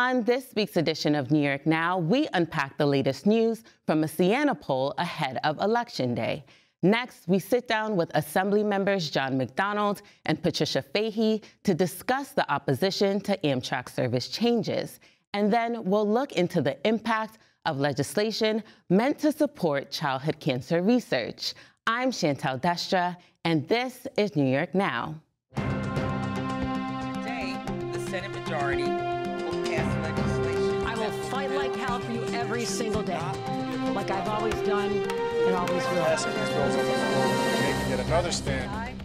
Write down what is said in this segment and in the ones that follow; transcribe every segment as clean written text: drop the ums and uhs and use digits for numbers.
On this week's edition of New York Now, we unpack the latest news from a Siena poll ahead of Election Day. Next, we sit down with Assembly members John McDonald and Patricia Fahey to discuss the opposition to Amtrak service changes. And then we'll look into the impact of legislation meant to support childhood cancer research. I'm Chantal Destra, and this is New York Now. Today, the Senate majority will pass legislation. I will fight like hell for you every single day, like I've always done and always will. Passing these bills on the floor, making yet another stand.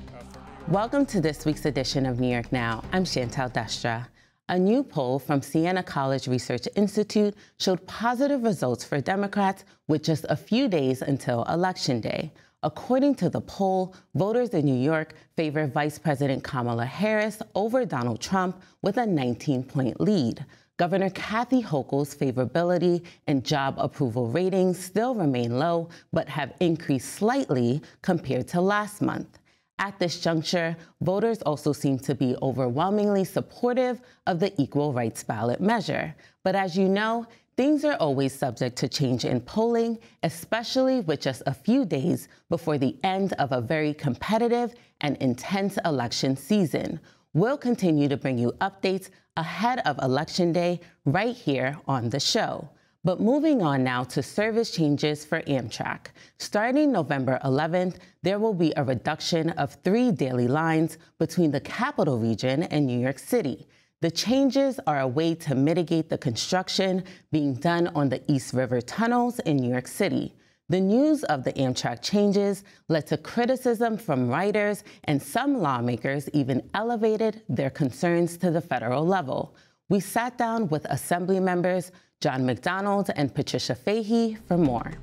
Welcome to this week's edition of New York Now. I'm Chantal Destra. A new poll from Siena College Research Institute showed positive results for Democrats with just a few days until Election Day. According to the poll, voters in New York favor Vice President Kamala Harris over Donald Trump with a 19-point lead. Governor Kathy Hochul's favorability and job approval ratings still remain low, but have increased slightly compared to last month. At this juncture, voters also seem to be overwhelmingly supportive of the equal rights ballot measure. But as you know, things are always subject to change in polling, especially with just a few days before the end of a very competitive and intense election season. We'll continue to bring you updates ahead of Election Day right here on the show. But moving on now to service changes for Amtrak. Starting November 11th, there will be a reduction of 3 daily lines between the Capital Region and New York City. The changes are a way to mitigate the construction being done on the East River tunnels in New York City. The news of the Amtrak changes led to criticism from writers, and some lawmakers even elevated their concerns to the federal level. We sat down with Assembly members John McDonald and Patricia Fahey for more.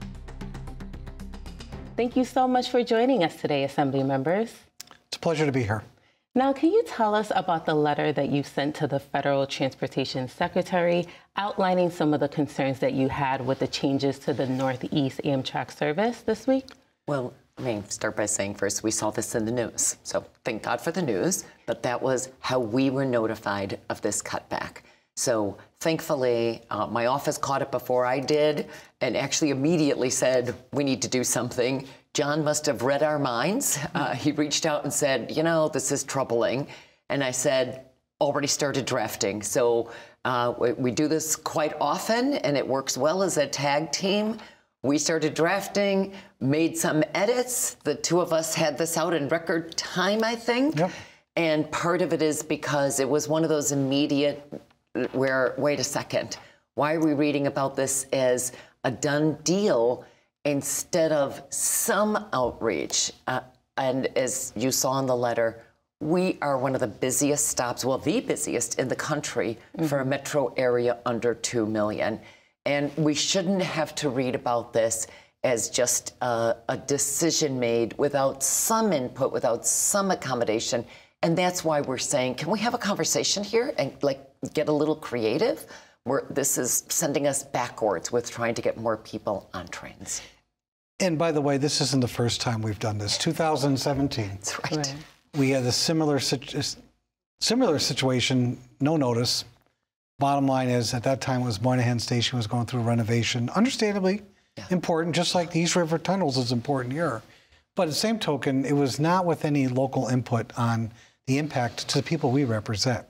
Thank you so much for joining us today, Assembly members. It's a pleasure to be here. Now, can you tell us about the letter that you sent to the Federal Transportation Secretary outlining some of the concerns that you had with the changes to the Northeast Amtrak service this week? Well, let me start by saying first, we saw this in the news. So thank God for the news, but that was how we were notified of this cutback. So thankfully, my office caught it before I did and actually immediately said, we need to do something. John must have read our minds. He reached out and said, you know, this is troubling. And I said, already started drafting. So we do this quite often, and it works well as a tag team. We started drafting, made some edits. The two of us had this out in record time, I think. Yep. And part of it is because it was one of those immediate where, wait a second, why are we reading about this as a done deal instead of some outreach? And as you saw in the letter, we are one of the busiest stops, well, the busiest in the country for a metro area under 2 million. And we shouldn't have to read about this as just a decision made without some input, without some accommodation. And that's why we're saying, can we have a conversation here and get a little creative? This is sending us backwards with trying to get more people on trains. And by the way, this isn't the first time we've done this. 2017. That's right. We had a similar situation, no notice. Bottom line is, at that time, it was Moynihan Station was going through renovation. Understandably important, just like the East River tunnels is important here. But at the same token, it was not with any local input on the impact to the people we represent.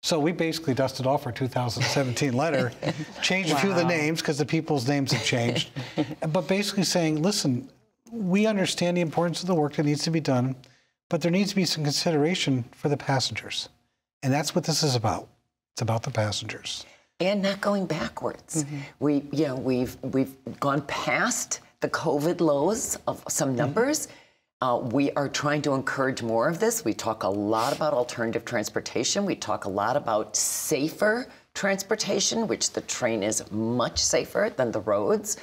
So we basically dusted off our 2017 letter, changed a few of the names because the people's names have changed, but basically saying, listen, we understand the importance of the work that needs to be done, but there needs to be some consideration for the passengers. And that's what this is about. It's about the passengers. And not going backwards. We've gone past the COVID lows of some numbers. We are trying to encourage more of this. We talk a lot about alternative transportation. We talk a lot about safer transportation, which the train is much safer than the roads.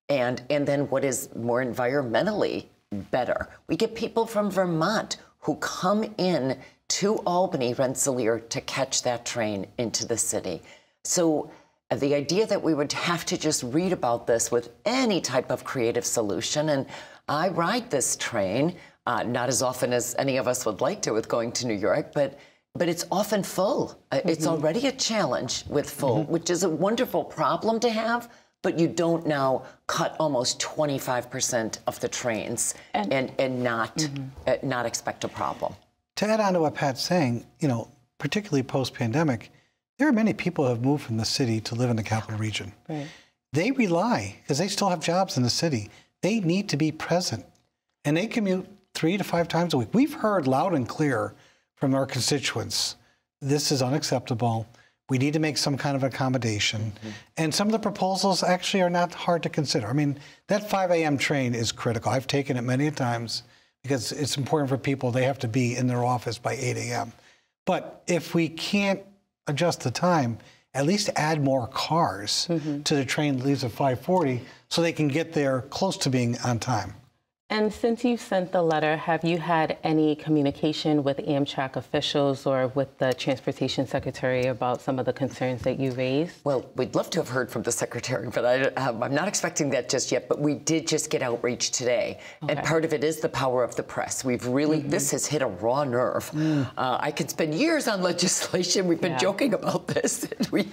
And then what is more environmentally better. We get people from Vermont who come in to Albany, Rensselaer, to catch that train into the city. So the idea that we would have to just read about this with any type of creative solution, and I ride this train, not as often as any of us would like to with going to New York, but but it's often full. It's already a challenge with full, which is a wonderful problem to have, but you don't now cut almost 25% of the trains and not expect a problem. To add on to what Pat's saying, particularly post-pandemic, there are many people who have moved from the city to live in the capital region. Right. They rely, because they still have jobs in the city, they need to be present. And they commute 3 to 5 times a week. We've heard loud and clear from our constituents, this is unacceptable. We need to make some kind of accommodation. And some of the proposals actually are not hard to consider. I mean, that 5 a.m. train is critical. I've taken it many times because it's important for people. They have to be in their office by 8 a.m. But if we can't adjust the time, at least add more cars to the train that leaves at 5:40 so they can get there close to being on time. And since you sent the letter, have you had any communication with Amtrak officials or with the Transportation Secretary about some of the concerns that you raised? Well, we'd love to have heard from the Secretary, but I'm not expecting that just yet. But we did just get outreach today. Okay. And part of it is the power of the press. We've really, this has hit a raw nerve. I could spend years on legislation. We've been joking about this. We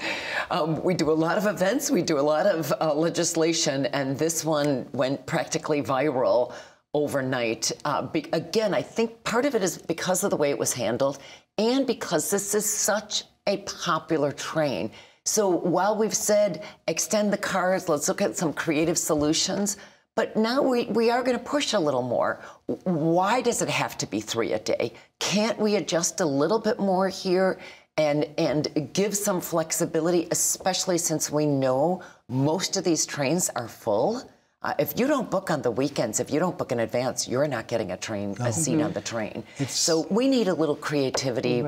do a lot of events. We do a lot of legislation. And this one went practically viral overnight. Again, I think part of it is because of the way it was handled and because this is such a popular train. So while we've said extend the cars, let's look at some creative solutions, but now we are going to push a little more. Why does it have to be 3 a day? Can't we adjust a little bit more here and give some flexibility, especially since we know most of these trains are full? If you don't book on the weekends, if you don't book in advance, you're not getting a seat on the train. So we need a little creativity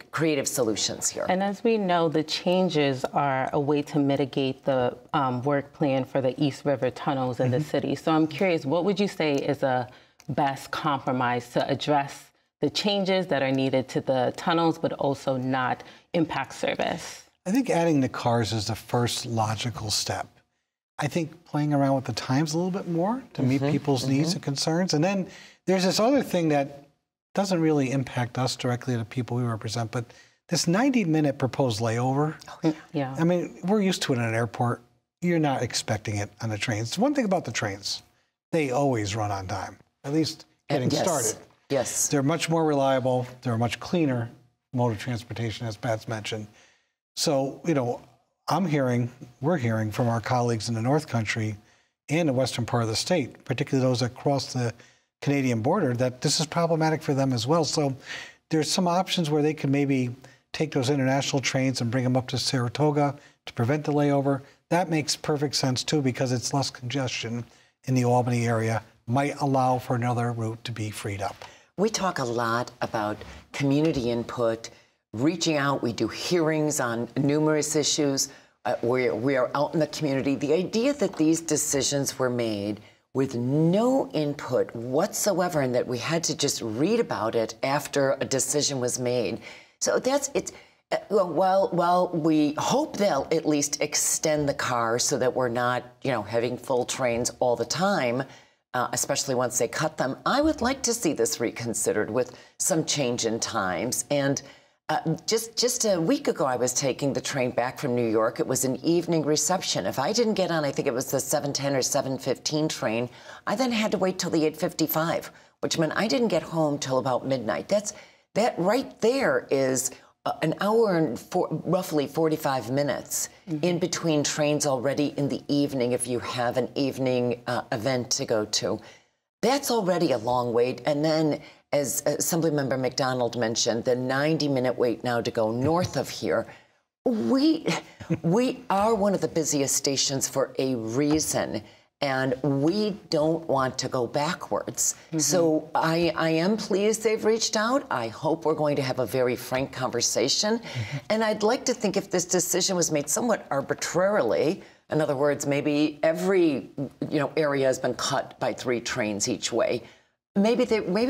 creative solutions here. And as we know, the changes are a way to mitigate the work plan for the East River tunnels in the city. So I'm curious, what would you say is a best compromise to address the changes that are needed to the tunnels, but also not impact service? I think adding the cars is the first logical step. I think playing around with the times a little bit more to meet people's needs and concerns. And then there's this other thing that doesn't really impact us directly, the people we represent, but this 90-minute proposed layover. Yeah. I mean, we're used to it in an airport. You're not expecting it on the trains. One thing about the trains, they always run on time, at least getting started. Yes. They're much more reliable. They're a much cleaner mode of transportation, as Pat's mentioned. So, we're hearing from our colleagues in the North Country and the western part of the state, particularly those that cross the Canadian border, that this is problematic for them as well. So there's some options where they could maybe take those international trains and bring them up to Saratoga to prevent the layover. That makes perfect sense too, because it's less congestion in the Albany area, might allow for another route to be freed up. We talk a lot about community input, reaching out. We do hearings on numerous issues. We are out in the community. The idea that these decisions were made with no input whatsoever and that we had to just read about it after a decision was made. So well, we hope they'll at least extend the car so that we're not, having full trains all the time, especially once they cut them. I would like to see this reconsidered with some change in times. And just a week ago, I was taking the train back from New York. It was an evening reception. If I didn't get on, I think it was the 7:10 or 7:15 train, I then had to wait till the 8:55, which meant I didn't get home till about midnight. That right there is an hour and roughly 45 minutes in between trains already in the evening if you have an evening event to go to. That's already a long wait. And then, as Assemblymember McDonald mentioned, the 90-minute wait now to go north of here. We are one of the busiest stations for a reason, and we don't want to go backwards. So I am pleased they've reached out. I hope we're going to have a very frank conversation. And I'd like to think if this decision was made somewhat arbitrarily, in other words, maybe every area has been cut by 3 trains each way, maybe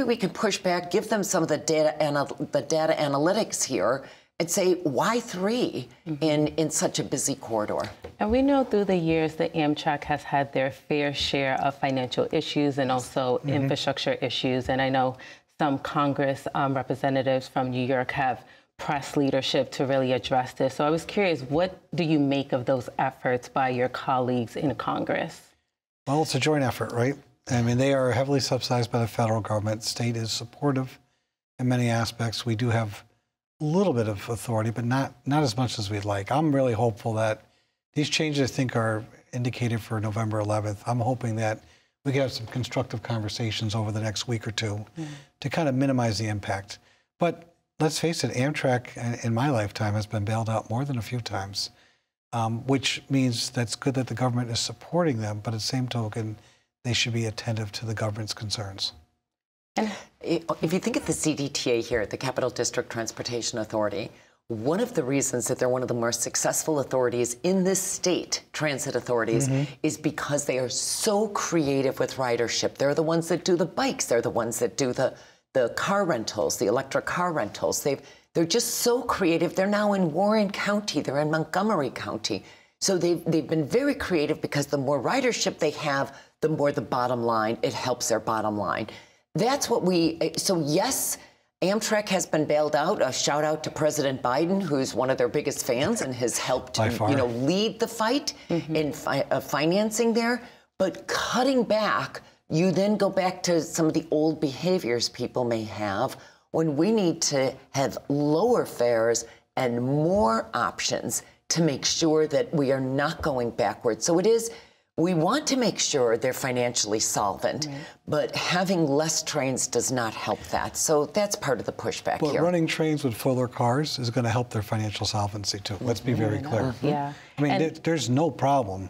we can push back, give them some of the data analytics here, and say, why 3 in such a busy corridor? And we know through the years that Amtrak has had their fair share of financial issues and also infrastructure issues. And I know some Congress representatives from New York have pressed leadership to really address this. So I was curious, what do you make of those efforts by your colleagues in Congress? Well, it's a joint effort, right? I mean, they are heavily subsidized by the federal government. State is supportive in many aspects. We do have a little bit of authority, but not as much as we'd like. I'm really hopeful that these changes, I think, are indicated for November 11th. I'm hoping that we can have some constructive conversations over the next week or two to kind of minimize the impact. But let's face it, Amtrak in my lifetime has been bailed out more than a few times, which means that's good that the government is supporting them, but at the same token, they should be attentive to the government's concerns. If you think of the CDTA here at the Capital District Transportation Authority, one of the reasons that they're one of the more successful authorities in this state, transit authorities, is because they are so creative with ridership. They're the ones that do the bikes. They're the ones that do the car rentals, the electric car rentals. They're just so creative. They're now in Warren County. They're in Montgomery County. So they've been very creative because the more ridership they have, the more the bottom line, it helps their bottom line. That's what so yes, Amtrak has been bailed out. A shout out to President Biden, who's one of their biggest fans and has helped, lead the fight in financing there. But cutting back, you then go back to some of the old behaviors people may have when we need to have lower fares and more options to make sure that we are not going backwards. So we want to make sure they're financially solvent, but having less trains does not help that. So that's part of the pushback here. But running trains with fuller cars is going to help their financial solvency too. Let's be very clear. Yeah. I mean, there's no problem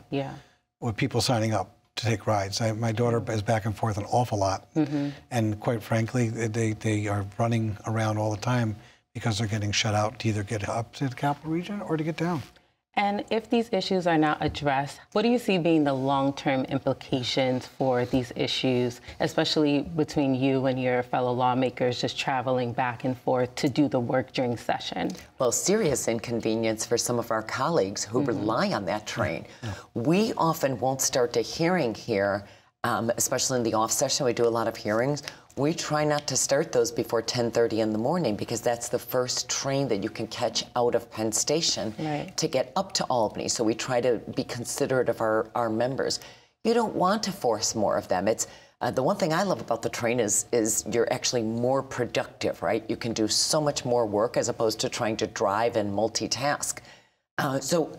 with people signing up to take rides. My daughter is back and forth an awful lot. And quite frankly, they are running around all the time because they're getting shut out to either get up to the capital region or to get down. And if these issues are not addressed, what do you see being the long-term implications for these issues, especially between you and your fellow lawmakers just traveling back and forth to do the work during session? Well, serious inconvenience for some of our colleagues who rely on that train. We often won't start a hearing here, especially in the off session. We do a lot of hearings. We try not to start those before 10:30 in the morning because that's the first train that you can catch out of Penn Station to get up to Albany. So we try to be considerate of our members. You don't want to force more of them. It's the one thing I love about the train is you're actually more productive, right? You can do so much more work as opposed to trying to drive and multitask. So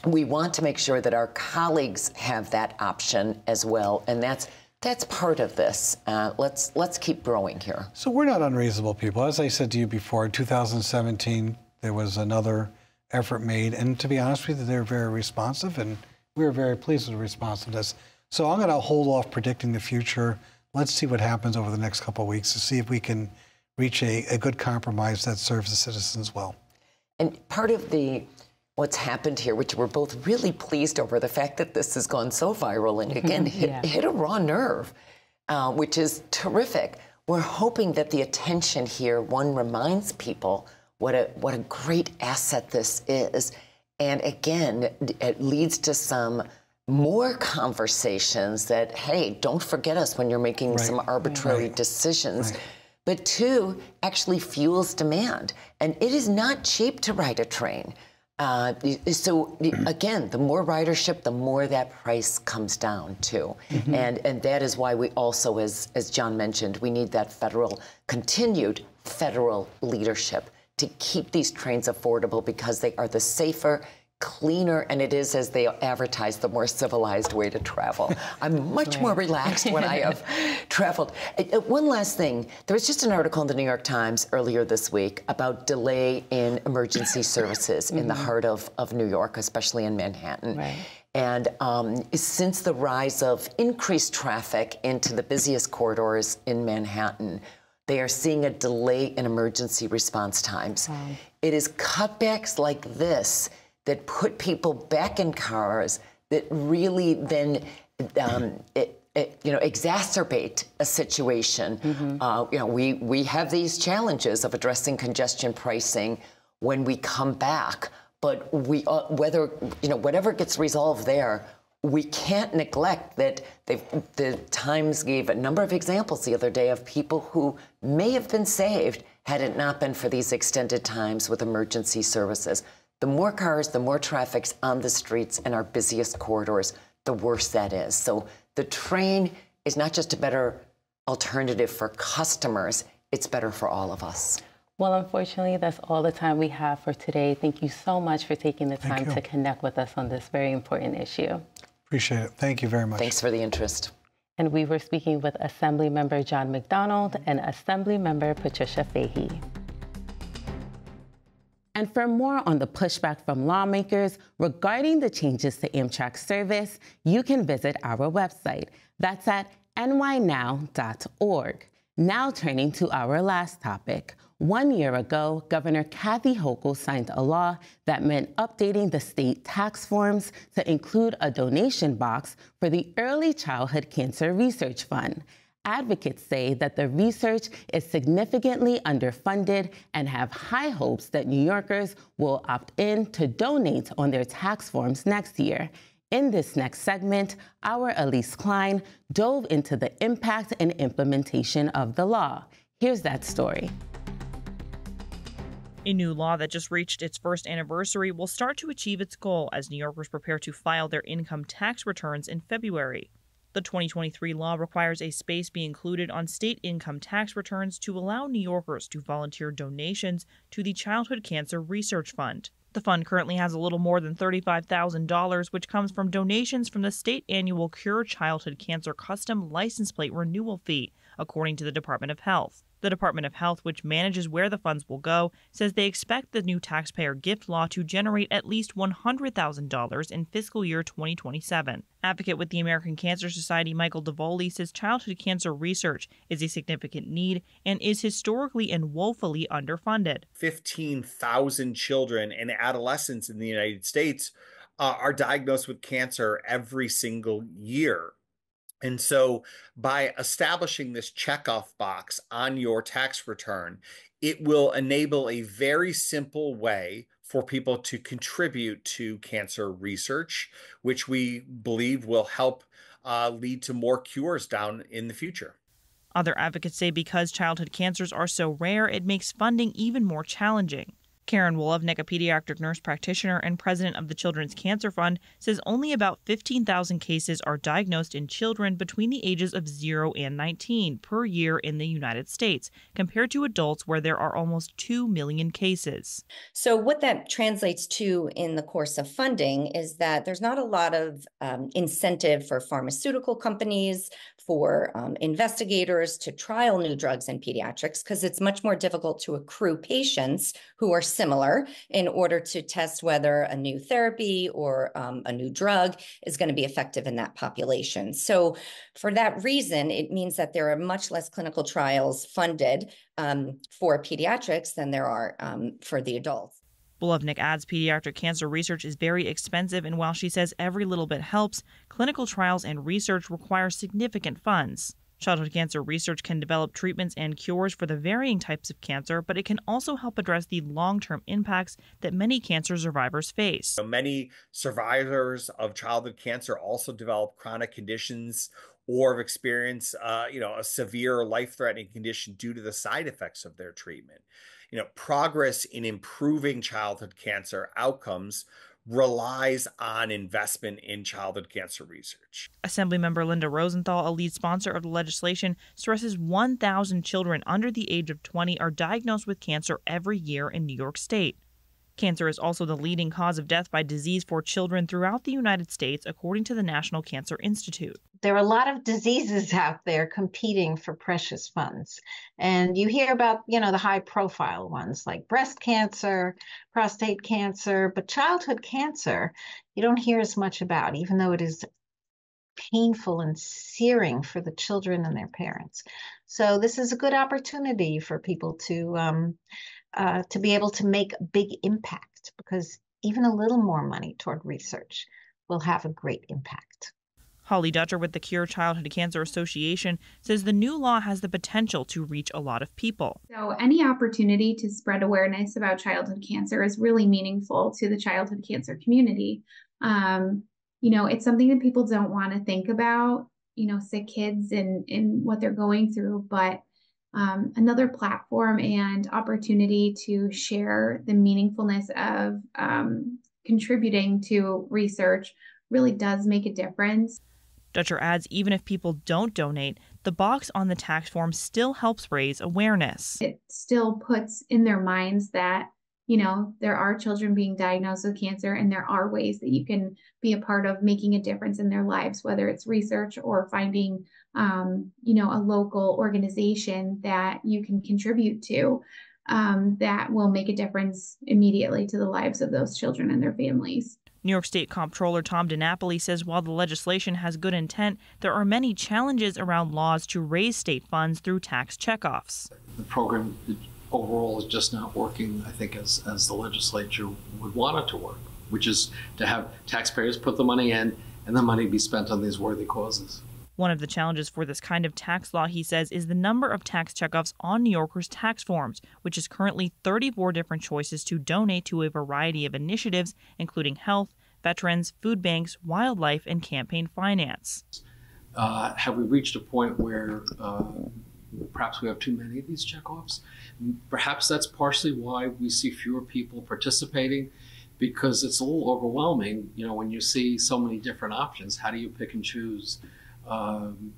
we want to make sure that our colleagues have that option as well, and that's part of this. Let's keep growing here. So we're not unreasonable people. As I said to you before, in 2017, there was another effort made. And to be honest with you, they're very responsive, and we were very pleased with the responsiveness. So I'm going to hold off predicting the future. Let's see what happens over the next couple of weeks to see if we can reach a good compromise that serves the citizens well. And part of what's happened here, which we're both really pleased over, the fact that this has gone so viral and again hit a raw nerve, which is terrific. We're hoping that the attention here, one, reminds people what a great asset this is, and again, it leads to some more conversations that, hey, don't forget us when you're making some arbitrary decisions. But two, actually fuels demand, and it is not cheap to ride a train. So again, the more ridership, the more that price comes down too. And that is why we also, as John mentioned, we need that continued federal leadership to keep these trains affordable because they are the safer, cleaner, and it is, as they advertise, the more civilized way to travel. I'm much more relaxed when I have traveled. One last thing. There was just an article in the New York Times earlier this week about delay in emergency services in the heart of New York, especially in Manhattan. And since the rise of increased traffic into the busiest corridors in Manhattan, they are seeing a delay in emergency response times. It is cutbacks like this that put people back in cars that really then, exacerbate a situation. We have these challenges of addressing congestion pricing when we come back, but whatever gets resolved there, we can't neglect that the Times gave a number of examples the other day of people who may have been saved had it not been for these extended times with emergency services. The more cars, the more traffic's on the streets in our busiest corridors, the worse that is. So the train is not just a better alternative for customers, it's better for all of us. Well, unfortunately, that's all the time we have for today. Thank you so much for taking the time to connect with us on this very important issue. Appreciate it. Thank you very much. Thanks for the interest. And we were speaking with Assemblymember John McDonald and Assemblymember Patricia Fahey. And for more on the pushback from lawmakers regarding the changes to Amtrak service, you can visit our website. That's at nynow.org. Now turning to our last topic. 1 year ago, Governor Kathy Hochul signed a law that meant updating the state tax forms to include a donation box for the Early Childhood Cancer Research Fund. Advocates say that the research is significantly underfunded and have high hopes that New Yorkers will opt in to donate on their tax forms next year. In this next segment, our Elise Klein dove into the impact and implementation of the law. Here's that story. A new law that just reached its first anniversary will start to achieve its goal as New Yorkers prepare to file their income tax returns in February. The 2023 law requires a space be included on state income tax returns to allow New Yorkers to volunteer donations to the Childhood Cancer Research Fund. The fund currently has a little more than $35,000, which comes from donations from the state annual Cure Childhood Cancer Custom License Plate Renewal Fee, according to the Department of Health. The Department of Health, which manages where the funds will go, says they expect the new taxpayer gift law to generate at least $100,000 in fiscal year 2027. Advocate with the American Cancer Society Michael DeVoli says childhood cancer research is a significant need and is historically and woefully underfunded. 15,000 children and adolescents in the United States are diagnosed with cancer every single year. And so by establishing this checkoff box on your tax return, it will enable a very simple way for people to contribute to cancer research, which we believe will help lead to more cures down in the future. Other advocates say because childhood cancers are so rare, it makes funding even more challenging. Karen Wolovnik, a pediatric nurse practitioner and president of the Children's Cancer Fund, says only about 15,000 cases are diagnosed in children between the ages of 0 and 19 per year in the United States, compared to adults where there are almost 2 million cases. So what that translates to in the course of funding is that there's not a lot of incentive for pharmaceutical companies, for investigators to trial new drugs in pediatrics, because it's much more difficult to accrue patients who are similar in order to test whether a new therapy or a new drug is going to be effective in that population. So for that reason, it means that there are much less clinical trials funded for pediatrics than there are for the adults. Wolovnik adds pediatric cancer research is very expensive, and while she says every little bit helps, clinical trials and research require significant funds. Childhood cancer research can develop treatments and cures for the varying types of cancer, but it can also help address the long-term impacts that many cancer survivors face. So many survivors of childhood cancer also develop chronic conditions or have experienced a severe life-threatening condition due to the side effects of their treatment. Progress in improving childhood cancer outcomes relies on investment in childhood cancer research. Assemblymember Linda Rosenthal, a lead sponsor of the legislation, stresses 1,000 children under the age of 20 are diagnosed with cancer every year in New York State. Cancer is also the leading cause of death by disease for children throughout the United States, according to the National Cancer Institute. There are a lot of diseases out there competing for precious funds. And you hear about, the high profile ones like breast cancer, prostate cancer, but childhood cancer, you don't hear as much about, even though it is painful and searing for the children and their parents. So this is a good opportunity for people to be able to make a big impact, because even a little more money toward research will have a great impact. Holly Dutcher with the Cure Childhood Cancer Association says the new law has the potential to reach a lot of people. So any opportunity to spread awareness about childhood cancer is really meaningful to the childhood cancer community. it's something that people don't want to think about, sick kids and what they're going through, but another platform and opportunity to share the meaningfulness of contributing to research really does make a difference. Dutcher adds even if people don't donate, the box on the tax form still helps raise awareness. It still puts in their minds that, there are children being diagnosed with cancer, and there are ways that you can be a part of making a difference in their lives, whether it's research or finding, a local organization that you can contribute to that will make a difference immediately to the lives of those children and their families. New York State Comptroller Tom DiNapoli says while the legislation has good intent, there are many challenges around laws to raise state funds through tax checkoffs. The program overall is just not working, I think, as the legislature would want it to work, which is to have taxpayers put the money in and the money be spent on these worthy causes. One of the challenges for this kind of tax law, he says, is the number of tax checkoffs on New Yorkers' tax forms, which is currently 34 different choices to donate to a variety of initiatives, including health, veterans, food banks, wildlife, and campaign finance. Have we reached a point where perhaps we have too many of these checkoffs? Perhaps that's partially why we see fewer people participating, because it's a little overwhelming. When you see so many different options, how do you pick and choose?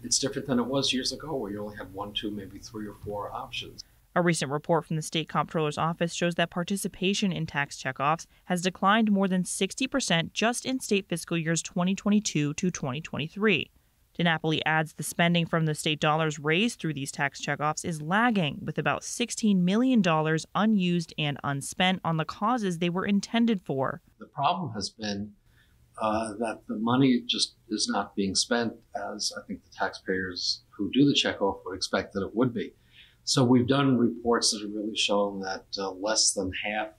It's different than it was years ago where you only had 1, 2, maybe 3 or 4 options. A recent report from the State Comptroller's Office shows that participation in tax checkoffs has declined more than 60% just in state fiscal years 2022 to 2023. DiNapoli adds the spending from the state dollars raised through these tax checkoffs is lagging, with about $16 million unused and unspent on the causes they were intended for. The problem has been that the money just is not being spent as I think the taxpayers who do the checkoff would expect that it would be. So we've done reports that have really shown that less than half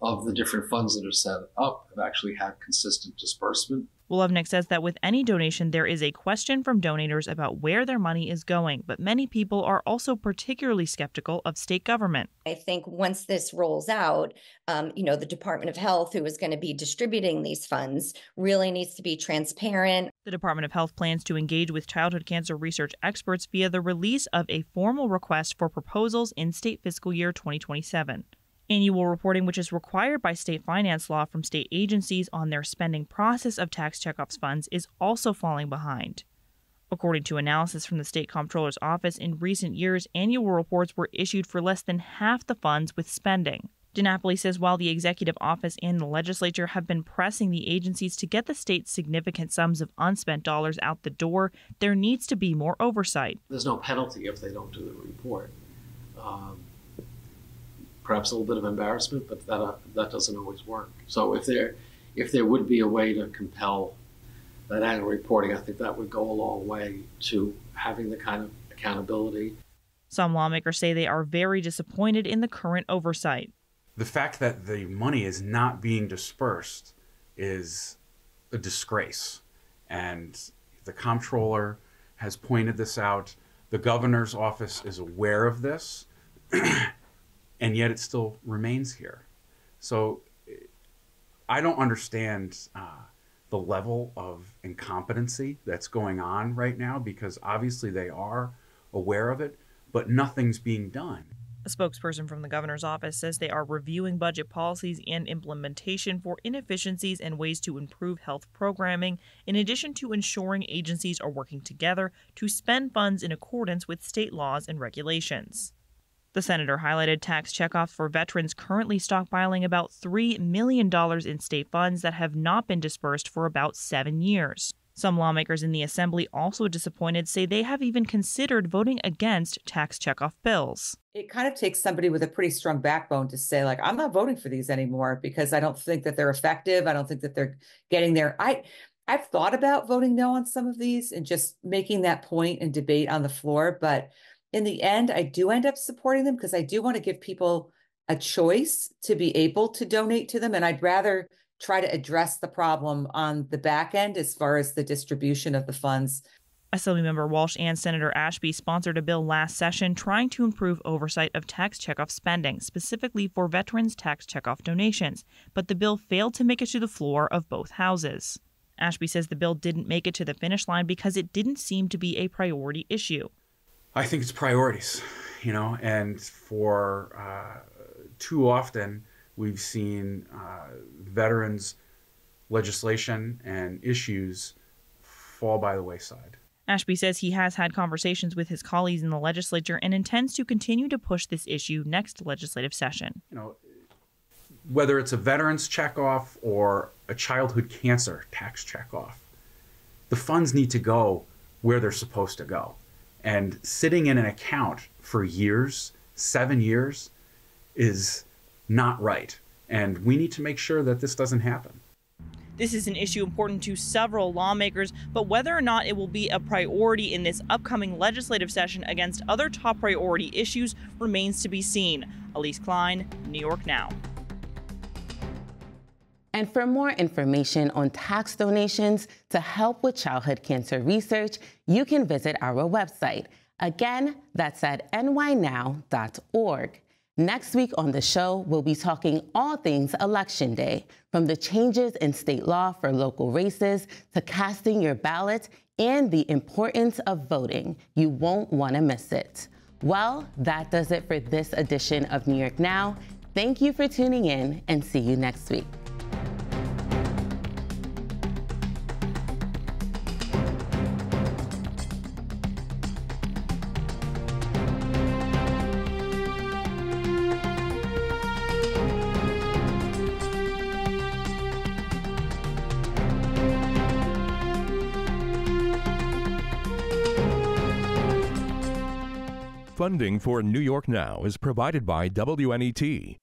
of the different funds that are set up have actually had consistent disbursement. Wolevnik says that with any donation, there is a question from donators about where their money is going, but many people are also particularly skeptical of state government. I think once this rolls out, the Department of Health, who is going to be distributing these funds, really needs to be transparent. The Department of Health plans to engage with childhood cancer research experts via the release of a formal request for proposals in state fiscal year 2027. Annual reporting, which is required by state finance law from state agencies on their spending process of tax checkoffs funds, is also falling behind. According to analysis from the State Comptroller's Office, in recent years, annual reports were issued for less than half the funds with spending. DiNapoli says while the executive office and the legislature have been pressing the agencies to get the state's significant sums of unspent dollars out the door, there needs to be more oversight. There's no penalty if they don't do the report. Perhaps a little bit of embarrassment, but that doesn't always work. So if there would be a way to compel that annual reporting, I think that would go a long way to having the kind of accountability. Some lawmakers say they are very disappointed in the current oversight. The fact that the money is not being dispersed is a disgrace. And the comptroller has pointed this out. The governor's office is aware of this. And yet it still remains here. So I don't understand the level of incompetency that's going on right now, because obviously they are aware of it, but nothing's being done. A spokesperson from the governor's office says they are reviewing budget policies and implementation for inefficiencies and ways to improve health programming, in addition to ensuring agencies are working together to spend funds in accordance with state laws and regulations. The senator highlighted tax checkoffs for veterans currently stockpiling about $3 million in state funds that have not been dispersed for about 7 years. Some lawmakers in the assembly, also disappointed, say they have even considered voting against tax checkoff bills. It kind of takes somebody with a pretty strong backbone to say, like, I'm not voting for these anymore because I don't think that they're effective. I don't think that they're getting there. I've thought about voting no on some of these and just making that point and debate on the floor, but in the end, I do end up supporting them because I do want to give people a choice to be able to donate to them. And I'd rather try to address the problem on the back end as far as the distribution of the funds. Assemblymember Walsh and Senator Ashby sponsored a bill last session trying to improve oversight of tax checkoff spending, specifically for veterans' tax checkoff donations. But the bill failed to make it to the floor of both houses. Ashby says the bill didn't make it to the finish line because it didn't seem to be a priority issue. I think it's priorities, and for too often we've seen veterans legislation and issues fall by the wayside. Ashby says he has had conversations with his colleagues in the legislature and intends to continue to push this issue next legislative session. Whether it's a veterans checkoff or a childhood cancer tax checkoff, the funds need to go where they're supposed to go. And sitting in an account for years, 7 years, is not right. And we need to make sure that this doesn't happen. This is an issue important to several lawmakers, but whether or not it will be a priority in this upcoming legislative session against other top priority issues remains to be seen. Elise Klein, New York Now. And for more information on tax donations to help with childhood cancer research, you can visit our website. Again, that's at nynow.org. Next week on the show, we'll be talking all things Election Day, from the changes in state law for local races to casting your ballot and the importance of voting. You won't want to miss it. Well, that does it for this edition of New York Now. Thank you for tuning in, and see you next week. Funding for New York Now is provided by WNET,